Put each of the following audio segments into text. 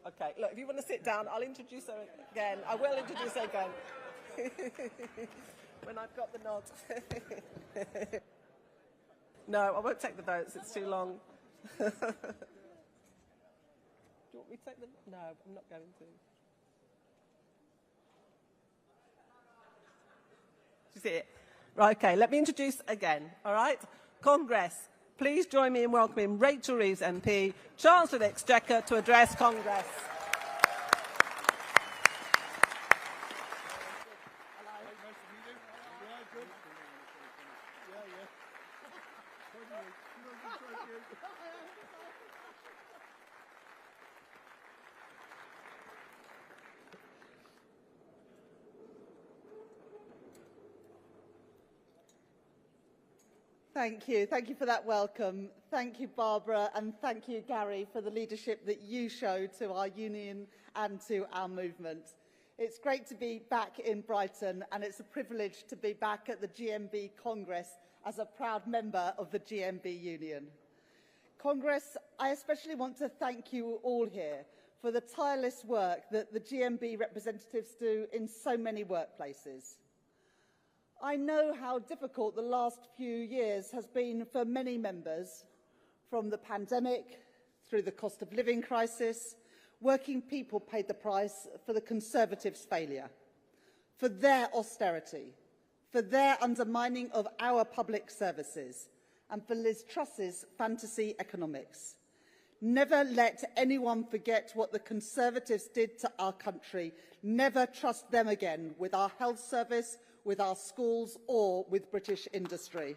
Okay, look, if you want to sit down, I'll introduce her again. I will introduce her again. When I've got the nod. No, I won't take the votes. It's too long. Do you want me to take them? No, I'm not going to. Do you see it? Right, okay, let me introduce again, all right? Congress, please join me in welcoming Rachel Reeves MP, Chancellor of the Exchequer, to address Congress. Thank you. Thank you for that welcome. Thank you, Barbara, and thank you, Gary, for the leadership that you showed to our union and to our movement. It's great to be back in Brighton, and it's a privilege to be back at the GMB Congress as a proud member of the GMB Union. Congress, I especially want to thank you all here for the tireless work that the GMB representatives do in so many workplaces. I know how difficult the last few years has been for many members. From the pandemic through the cost of living crisis, working people paid the price for the Conservatives' failure, for their austerity, for their undermining of our public services, and for Liz Truss's fantasy economics. Never let anyone forget what the Conservatives did to our country. Never trust them again with our health service, with our schools, or with British industry.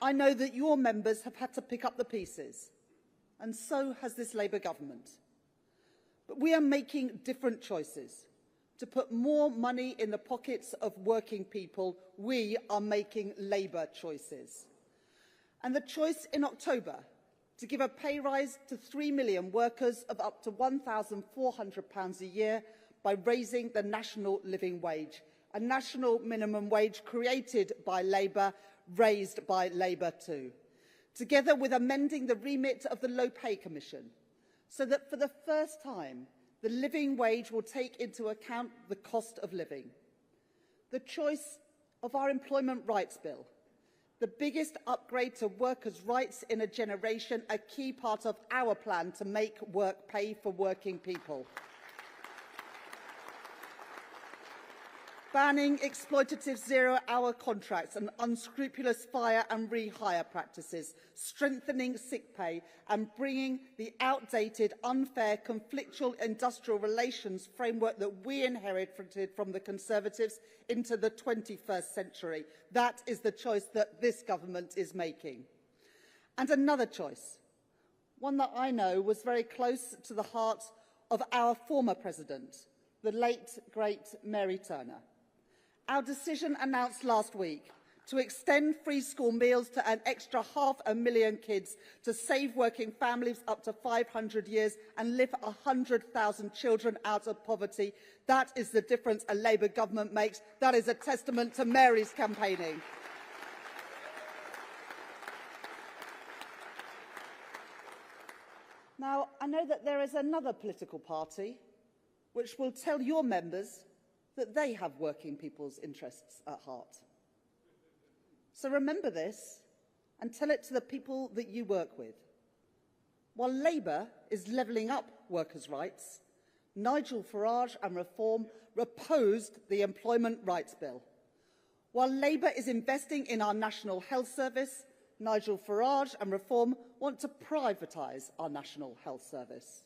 I know that your members have had to pick up the pieces, and so has this Labour government. But we are making different choices. To put more money in the pockets of working people, we are making Labour choices. And the choice in October to give a pay rise to 3 million workers of up to £1,400 a year by raising the national living wage, a national minimum wage created by Labour, raised by Labour too, together with amending the remit of the Low Pay Commission, so that for the first time, the living wage will take into account the cost of living. The choice of our Employment Rights Bill, the biggest upgrade to workers' rights in a generation, a key part of our plan to make work pay for working people. Banning exploitative zero-hour contracts and unscrupulous fire and rehire practices, strengthening sick pay and bringing the outdated, unfair, conflictual industrial relations framework that we inherited from the Conservatives into the 21st century. That is the choice that this government is making. And another choice, one that I know was very close to the heart of our former president, the late, great Mary Turner. Our decision announced last week to extend free school meals to an extra 500,000 kids, to save working families up to 500 years and lift 100,000 children out of poverty. That is the difference a Labour government makes. That is a testament to Mary's campaigning. Now, I know that there is another political party which will tell your members that they have working people's interests at heart. So remember this and tell it to the people that you work with. While Labour is levelling up workers' rights, Nigel Farage and Reform opposed the Employment Rights Bill. While Labour is investing in our National Health Service, Nigel Farage and Reform want to privatise our National Health Service.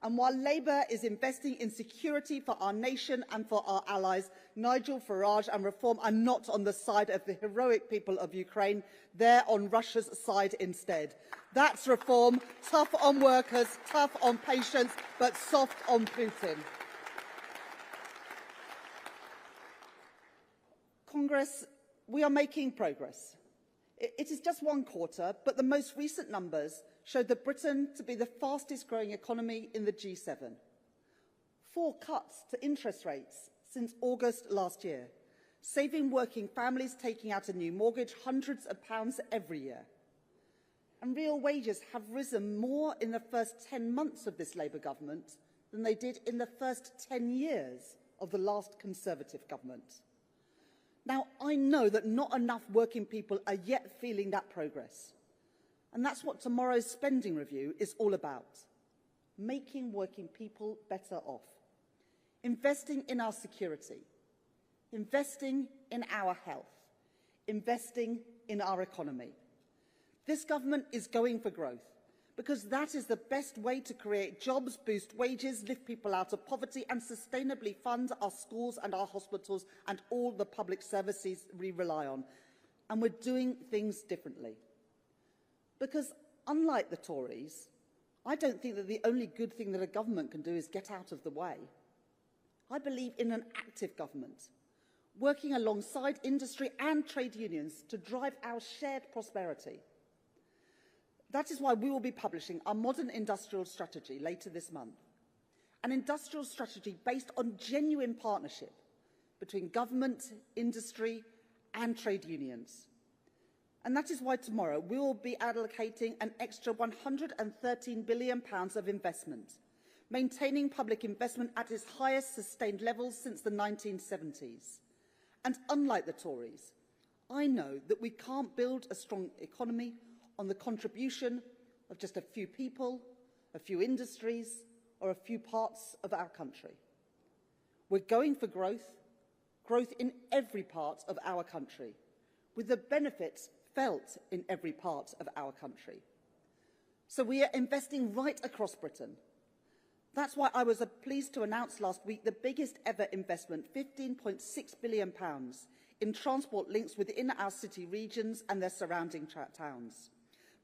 And while Labour is investing in security for our nation and for our allies, Nigel Farage and Reform are not on the side of the heroic people of Ukraine. They're on Russia's side instead. That's Reform, tough on workers, tough on patients, but soft on Putin. Congress, we are making progress. It is just one quarter, but the most recent numbers showed that Britain to be the fastest growing economy in the G7. 4 cuts to interest rates since August last year, saving working families taking out a new mortgage hundreds of pounds every year. And real wages have risen more in the first 10 months of this Labour government than they did in the first 10 years of the last Conservative government. Now, I know that not enough working people are yet feeling that progress. And that's what tomorrow's spending review is all about. Making working people better off. Investing in our security. Investing in our health. Investing in our economy. This government is going for growth because that is the best way to create jobs, boost wages, lift people out of poverty and sustainably fund our schools and our hospitals and all the public services we rely on. And we're doing things differently. Because unlike the Tories, I don't think that the only good thing that a government can do is get out of the way. I believe in an active government, working alongside industry and trade unions to drive our shared prosperity. That is why we will be publishing our modern industrial strategy later this month. An industrial strategy based on genuine partnership between government, industry and trade unions. And that is why tomorrow we will be allocating an extra £113 billion of investment, maintaining public investment at its highest sustained levels since the 1970s. And unlike the Tories, I know that we can't build a strong economy on the contribution of just a few people, a few industries, or a few parts of our country. We're going for growth, growth in every part of our country, with the benefits felt in every part of our country. So we are investing right across Britain. That's why I was pleased to announce last week the biggest ever investment, £15.6 billion, in transport links within our city regions and their surrounding towns.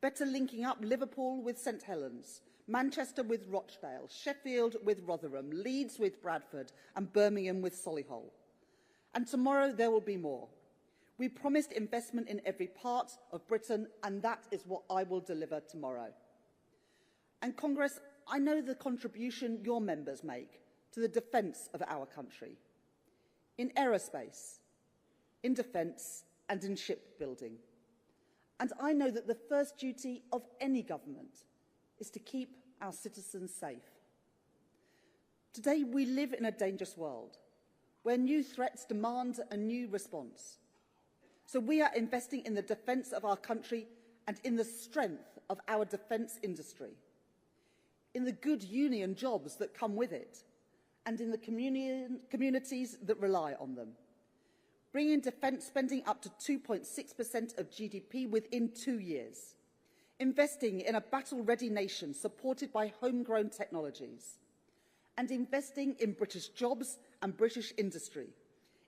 Better linking up Liverpool with St Helens, Manchester with Rochdale, Sheffield with Rotherham, Leeds with Bradford and Birmingham with Solihull. And tomorrow there will be more. We promised investment in every part of Britain and that is what I will deliver tomorrow. And Congress, I know the contribution your members make to the defence of our country, in aerospace, in defence and in shipbuilding. And I know that the first duty of any government is to keep our citizens safe. Today we live in a dangerous world where new threats demand a new response. So we are investing in the defence of our country and in the strength of our defence industry, in the good union jobs that come with it, and in the communities that rely on them. Bringing defence spending up to 2.6% of GDP within 2 years. Investing in a battle-ready nation supported by homegrown technologies. And investing in British jobs and British industry,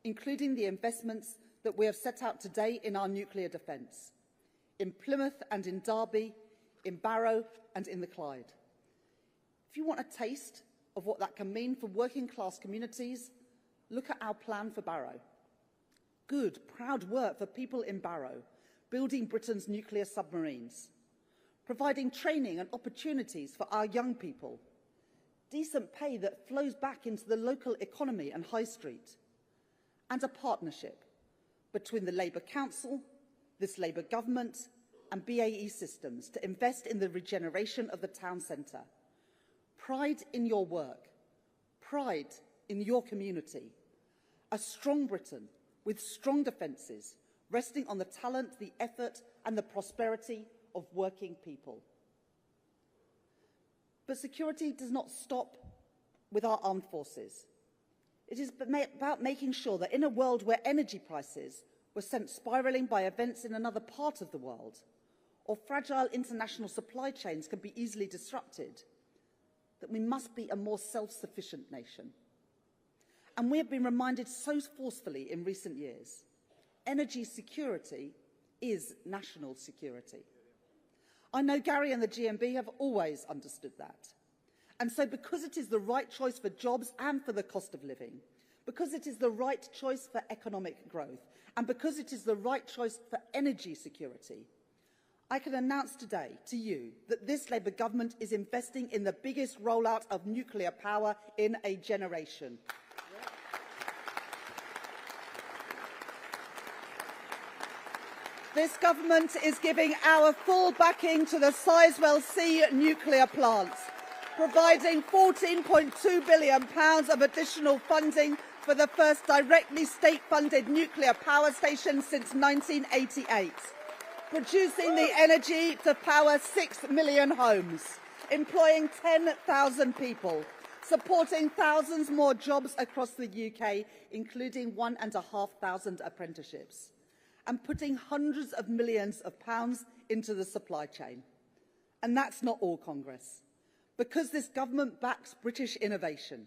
including the investments that we have set out today in our nuclear defence, in Plymouth and in Derby, in Barrow and in the Clyde. If you want a taste of what that can mean for working-class communities, look at our plan for Barrow. Good, proud work for people in Barrow, building Britain's nuclear submarines, providing training and opportunities for our young people, decent pay that flows back into the local economy and high street, and a partnership between the Labour Council, this Labour government and BAE Systems to invest in the regeneration of the town centre. Pride in your work, pride in your community, a strong Britain with strong defences, resting on the talent, the effort and the prosperity of working people. But security does not stop with our armed forces. It is about making sure that in a world where energy prices were sent spiralling by events in another part of the world, or fragile international supply chains can be easily disrupted, that we must be a more self-sufficient nation. And we have been reminded so forcefully in recent years, energy security is national security. I know Gary and the GMB have always understood that. And so because it is the right choice for jobs and for the cost of living, because it is the right choice for economic growth, and because it is the right choice for energy security, I can announce today to you that this Labour government is investing in the biggest rollout of nuclear power in a generation. This government is giving our full backing to the Sizewell C nuclear plant, providing £14.2 billion of additional funding for the first directly state-funded nuclear power station since 1988, producing the energy to power 6 million homes, employing 10,000 people, supporting thousands more jobs across the UK, including 1,500 apprenticeships, and putting hundreds of millions of pounds into the supply chain. And that's not all, Congress. Because this government backs British innovation,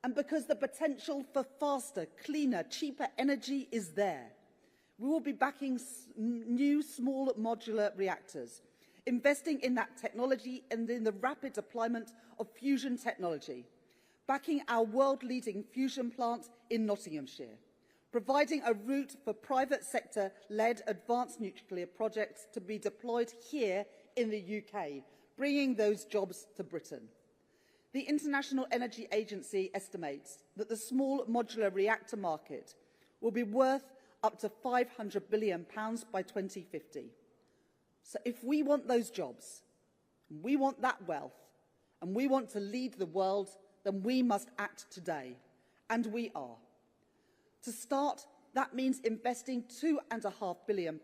and because the potential for faster, cleaner, cheaper energy is there, we will be backing new small modular reactors, investing in that technology and in the rapid deployment of fusion technology, backing our world-leading fusion plant in Nottinghamshire, providing a route for private sector-led advanced nuclear projects to be deployed here in the UK, bringing those jobs to Britain. The International Energy Agency estimates that the small modular reactor market will be worth up to £500 billion by 2050. So if we want those jobs, we want that wealth, and we want to lead the world, then we must act today. And we are. To start, that means investing £2.5 billion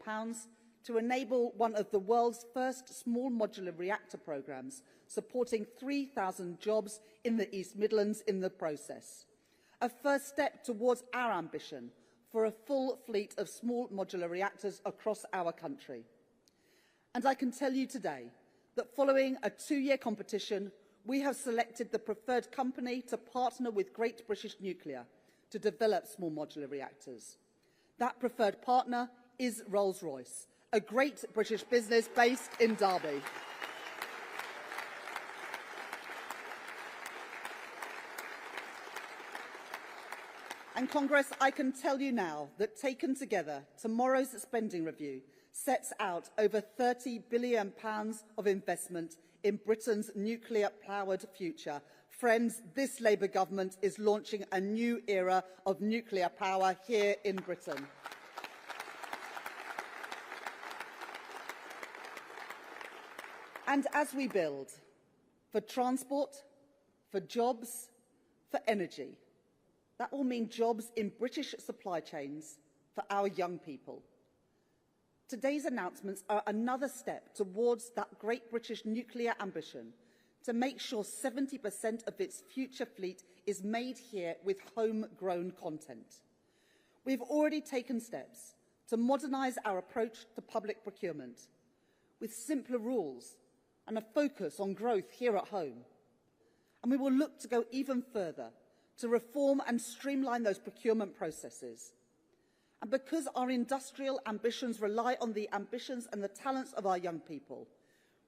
to enable one of the world's first small modular reactor programmes, supporting 3,000 jobs in the East Midlands in the process. A first step towards our ambition for a full fleet of small modular reactors across our country. And I can tell you today that following a 2-year competition, we have selected the preferred company to partner with Great British Nuclear to develop small modular reactors. That preferred partner is Rolls-Royce, a great British business based in Derby. And Congress, I can tell you now that taken together, tomorrow's spending review sets out over £30 billion of investment in Britain's nuclear-powered future. Friends, this Labour government is launching a new era of nuclear power here in Britain. And as we build for transport, for jobs, for energy, that will mean jobs in British supply chains for our young people. Today's announcements are another step towards that Great British nuclear ambition to make sure 70% of its future fleet is made here with homegrown content. We've already taken steps to modernise our approach to public procurement with simpler rules and a focus on growth here at home. And we will look to go even further to reform and streamline those procurement processes. And because our industrial ambitions rely on the ambitions and the talents of our young people,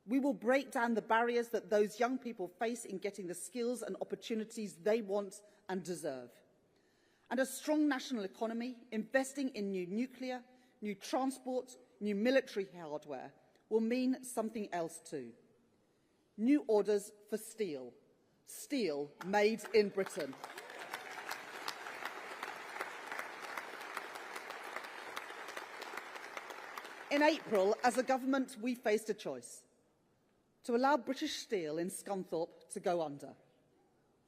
we will break down the barriers that those young people face in getting the skills and opportunities they want and deserve. And a strong national economy, investing in new nuclear, new transport, new military hardware, will mean something else too. New orders for steel. Steel made in Britain. In April, as a government, we faced a choice: to allow British Steel in Scunthorpe to go under,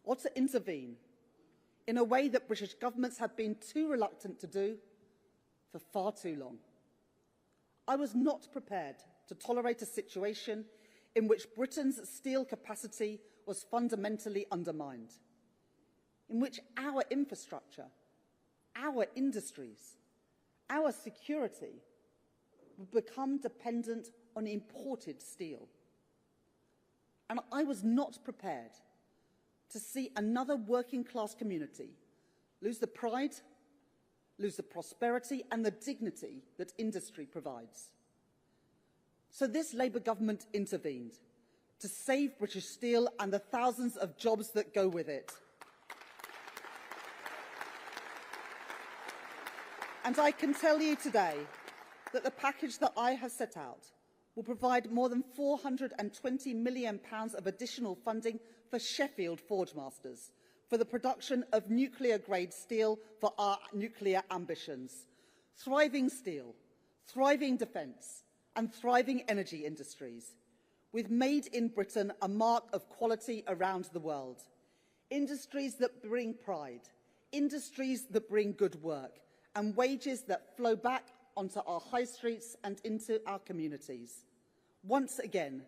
or to intervene in a way that British governments have been too reluctant to do for far too long. I was not prepared to tolerate a situation in which Britain's steel capacity was fundamentally undermined, in which our infrastructure, our industries, our security would become dependent on imported steel. And I was not prepared to see another working-class community lose the pride, lose the prosperity and the dignity that industry provides. So this Labour government intervened to save British Steel and the thousands of jobs that go with it. And I can tell you today that the package that I have set out will provide more than £420 million of additional funding for Sheffield Forgemasters for the production of nuclear-grade steel for our nuclear ambitions. Thriving steel, thriving defence and thriving energy industries, with Made in Britain a mark of quality around the world. Industries that bring pride, industries that bring good work, and wages that flow back onto our high streets and into our communities. Once again,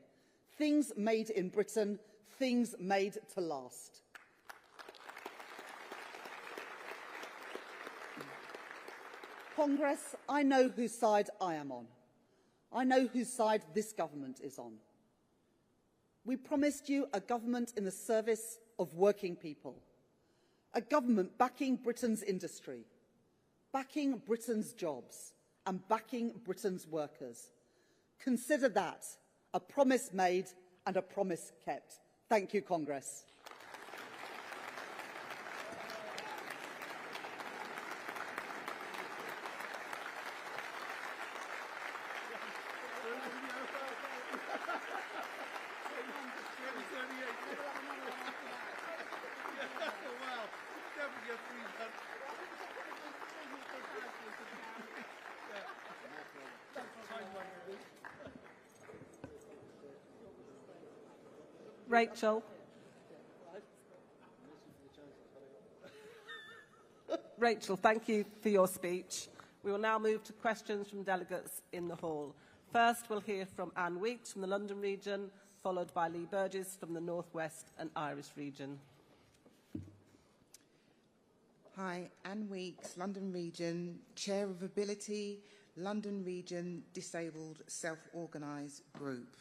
things made in Britain, things made to last. Congress, I know whose side I am on. I know whose side this government is on. We promised you a government in the service of working people, a government backing Britain's industry, backing Britain's jobs, and backing Britain's workers. Consider that a promise made and a promise kept. Thank you, Congress. Rachel. Rachel, thank you for your speech. We will now move to questions from delegates in the hall. First, we'll hear from Anne Weeks from the London region, followed by Lee Burgess from the North West and Irish region. Hi, Anne Weeks, London region, Chair of Ability, London region Disabled Self-Organised Group.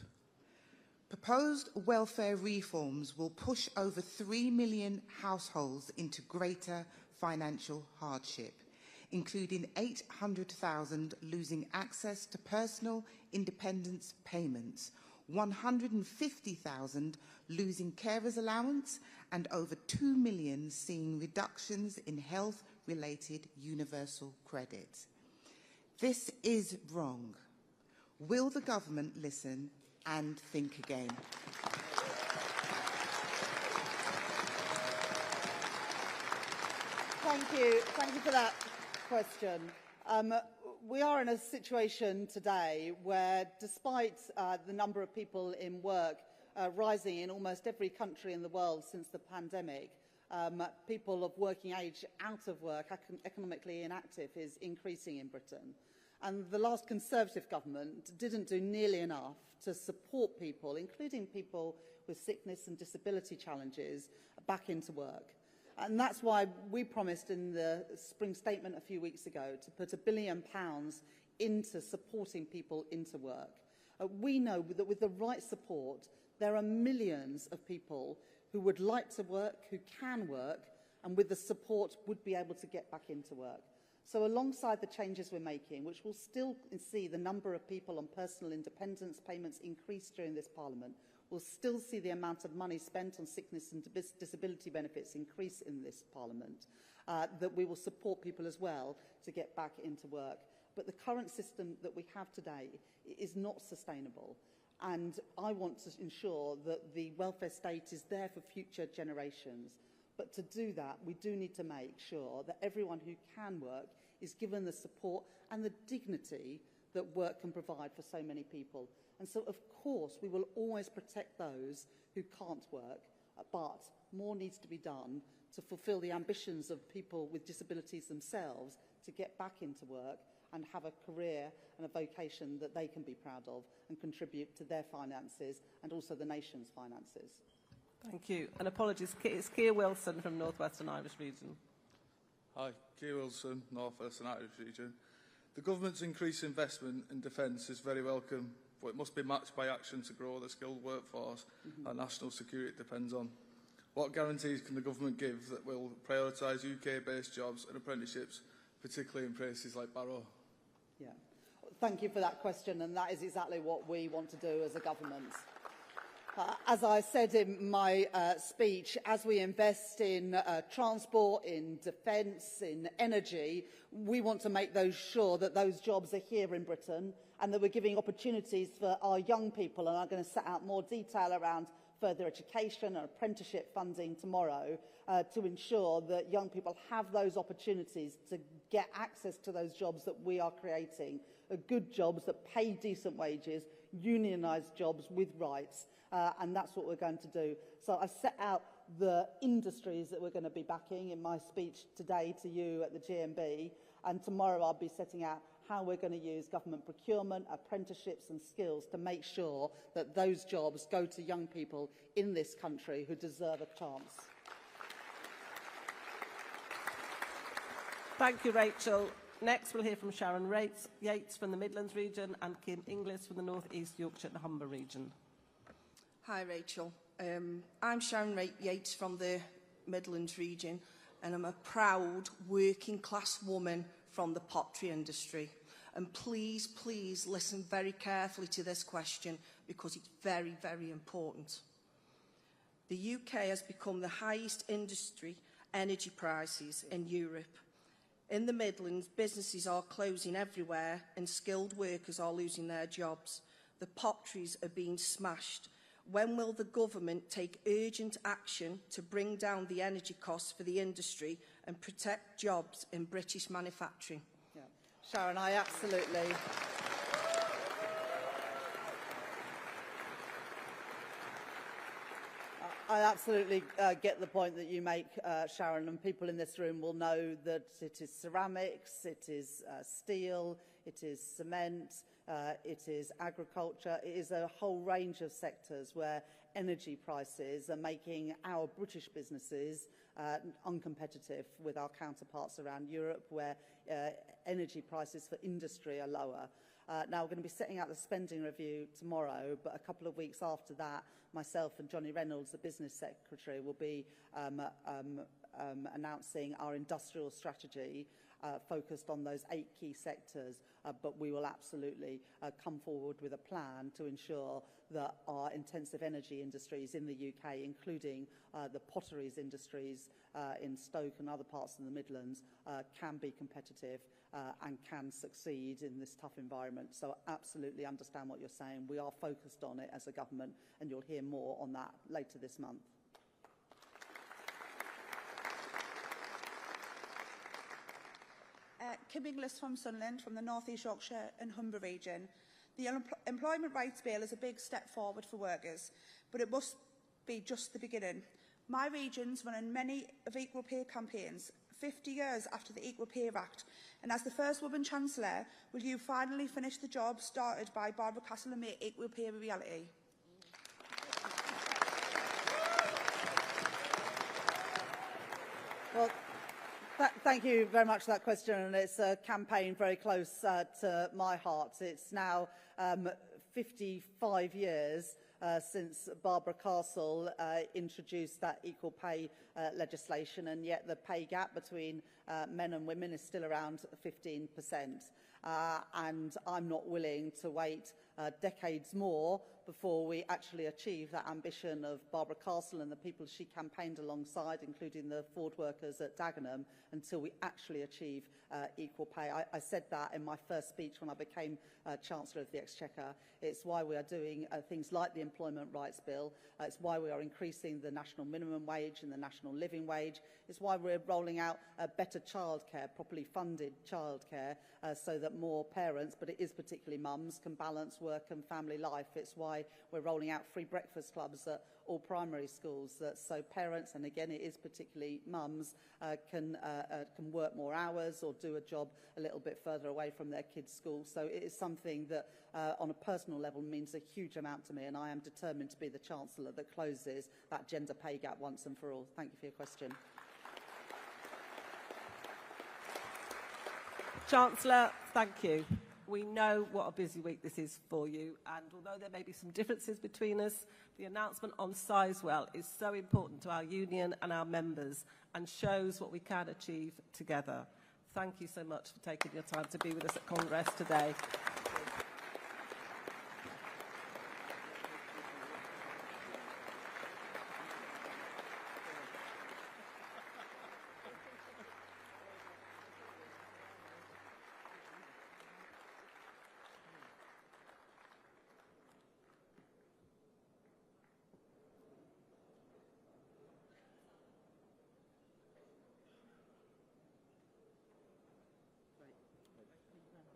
Proposed welfare reforms will push over 3 million households into greater financial hardship, including 800,000 losing access to personal independence payments, 150,000 losing carers allowance, and over 2 million seeing reductions in health-related universal credit. This is wrong. Will the government listen and think again? Thank you for that question. We are in a situation today where, despite the number of people in work rising in almost every country in the world since the pandemic, people of working age out of work, economically inactive, is increasing in Britain. And the last Conservative government didn't do nearly enough to support people, including people with sickness and disability challenges, back into work. And that's why we promised in the spring statement a few weeks ago to put £1 billion into supporting people into work. We know that with the right support, there are millions of people who would like to work, who can work, and with the support would be able to get back into work. So alongside the changes we're making, which will still see the number of people on personal independence payments increase during this Parliament, we'll still see the amount of money spent on sickness and disability benefits increase in this Parliament, that we will support people as well to get back into work. But the current system that we have today is not sustainable. And I want to ensure that the welfare state is there for future generations. But to do that, we do need to make sure that everyone who can work is given the support and the dignity that work can provide for so many people. And so, of course, we will always protect those who can't work, but more needs to be done to fulfil the ambitions of people with disabilities themselves to get back into work and have a career and a vocation that they can be proud of and contribute to their finances and also the nation's finances. Thank you. And apologies, it's Keir Wilson from North West and Irish region. Hi, Keir Wilson, North West and Irish region. The government's increased investment in defence is very welcome, but it must be matched by action to grow the skilled workforce that national security depends on. What guarantees can the government give that will prioritise UK-based jobs and apprenticeships, particularly in places like Barrow? Yeah. Thank you for that question, and that is exactly what we want to do as a government. As I said in my speech, as we invest in transport, in defence, in energy, we want to make sure that those jobs are here in Britain and that we're giving opportunities for our young people. And I'm going to set out more detail around further education and apprenticeship funding tomorrow to ensure that young people have those opportunities to get access to those jobs that we are creating, good jobs that pay decent wages, unionised jobs with rights, and that's what we're going to do. So I've set out the industries that we're going to be backing in my speech today to you at the GMB, and tomorrow I'll be setting out how we're going to use government procurement, apprenticeships and skills to make sure that those jobs go to young people in this country who deserve a chance. Thank you, Rachel. Next, we'll hear from Sharon Yates from the Midlands region and Kim Inglis from the North East Yorkshire and Humber region. Hi, Rachel. I'm Sharon Yates from the Midlands region, and I'm a proud working class woman from the pottery industry. And please, please listen very carefully to this question because it's very, very important. The UK has become the highest industry energy prices in Europe. In the Midlands, businesses are closing everywhere and skilled workers are losing their jobs. The potteries are being smashed. When will the government take urgent action to bring down the energy costs for the industry and protect jobs in British manufacturing? Yeah. Sharon, I absolutely... get the point that you make, Sharon, and people in this room will know that it is ceramics, it is steel, it is cement, it is agriculture. It is a whole range of sectors where energy prices are making our British businesses uncompetitive with our counterparts around Europe, where energy prices for industry are lower. Now, we're going to be setting out the spending review tomorrow, but a couple of weeks after that, myself and Johnny Reynolds, the business secretary, will be announcing our industrial strategy focused on those 8 key sectors, but we will absolutely come forward with a plan to ensure that our intensive energy industries in the UK, including the potteries industries in Stoke and other parts of the Midlands, can be competitive and can succeed in this tough environment. So I absolutely understand what you're saying. We are focused on it as a government, and you'll hear more on that later this month. Kim Inglis from Sunderland, from the North East Yorkshire and Humber region. The Employment Rights Bill is a big step forward for workers, but it must be just the beginning. My region's running many of equal pay campaigns, 50 years after the Equal Pay Act, and as the first woman Chancellor, will you finally finish the job started by Barbara Castle and make equal pay a reality? Well, thank you very much for that question, and it's a campaign very close to my heart. It's now 55 years since Barbara Castle introduced that equal pay legislation, and yet the pay gap between men and women is still around 15%. And I'm not willing to wait decades more before we actually achieve that ambition of Barbara Castle and the people she campaigned alongside, including the Ford workers at Dagenham, until we actually achieve equal pay. I said that in my first speech when I became Chancellor of the Exchequer. It's why we are doing things like the Employment Rights Bill. It's why we are increasing the national minimum wage and the national living wage. It's why we're rolling out better childcare, properly funded childcare, so that more parents, but it is particularly mums, can balance work and family life. It's why we're rolling out free breakfast clubs at all primary schools, so parents, and again it is particularly mums, can work more hours or do a job a little bit further away from their kids' school. So it is something that on a personal level means a huge amount to me, and I am determined to be the Chancellor that closes that gender pay gap once and for all. Thank you for your question. Chancellor, thank you. We know what a busy week this is for you, and although there may be some differences between us, the announcement on Sizewell is so important to our union and our members and shows what we can achieve together. Thank you so much for taking your time to be with us at Congress today.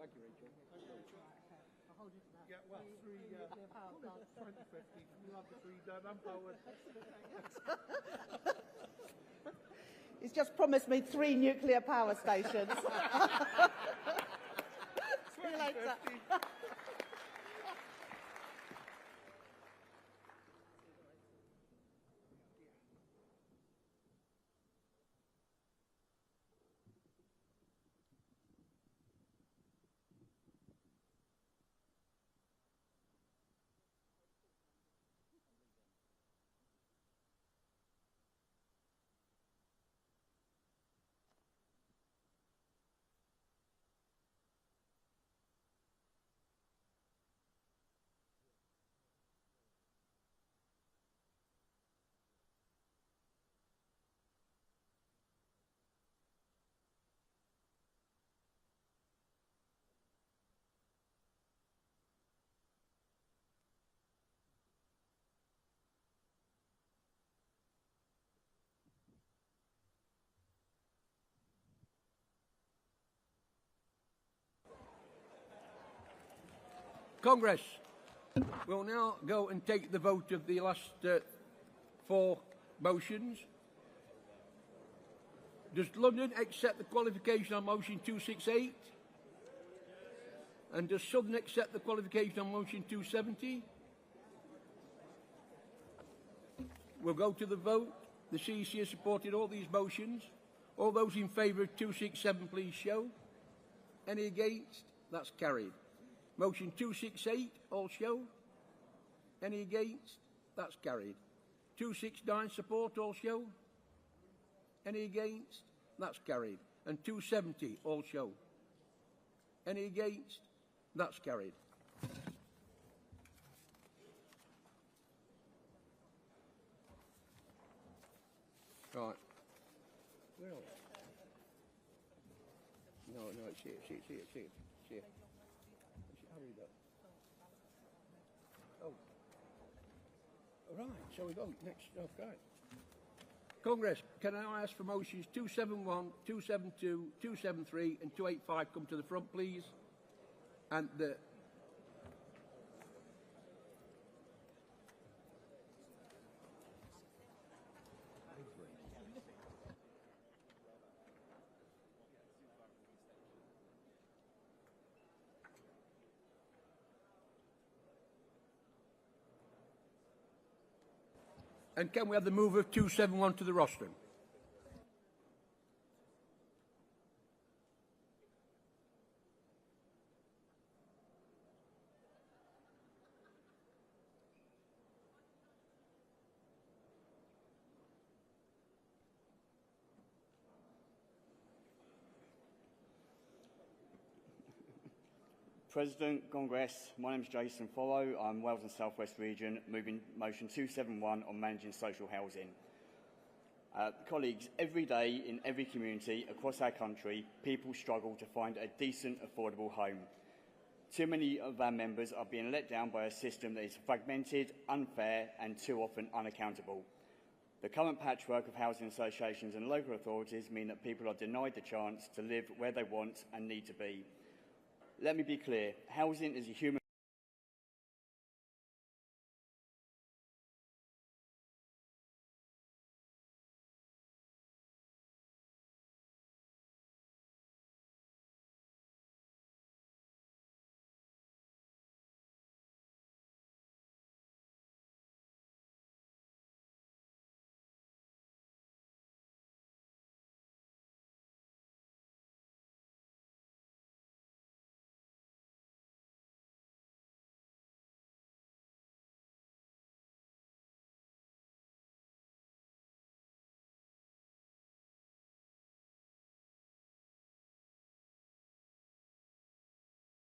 Thank you, Rachel. Yeah, well, 2050, you have the 3 done, I'm powered. He's just promised me 3 nuclear power stations. See you later. Congress, we'll now go and take the vote of the last 4 motions. Does London accept the qualification on motion 268? And does Southern accept the qualification on motion 270? We'll go to the vote. The CEC has supported all these motions. All those in favour of 267, please show. Any against? That's carried. Motion 268, all show. Any against? That's carried. 269, support, all show. Any against? That's carried. And 270, all show. Any against? That's carried. Right. Where are we? No, it's here. Hurry up. Oh. Right, so we go next. Okay. Congress, can I ask for motions 271, 272, 273 and 285 come to the front, please? And the... And can we have the move of 271 to the rostrum? President, Congress, my name is Jason Follow. I'm Wales and South West Region, moving motion 271 on managing social housing. Colleagues, every day in every community across our country, people struggle to find a decent, affordable home. Too many of our members are being let down by a system that is fragmented, unfair and too often unaccountable. The current patchwork of housing associations and local authorities mean that people are denied the chance to live where they want and need to be. Let me be clear, housing is a human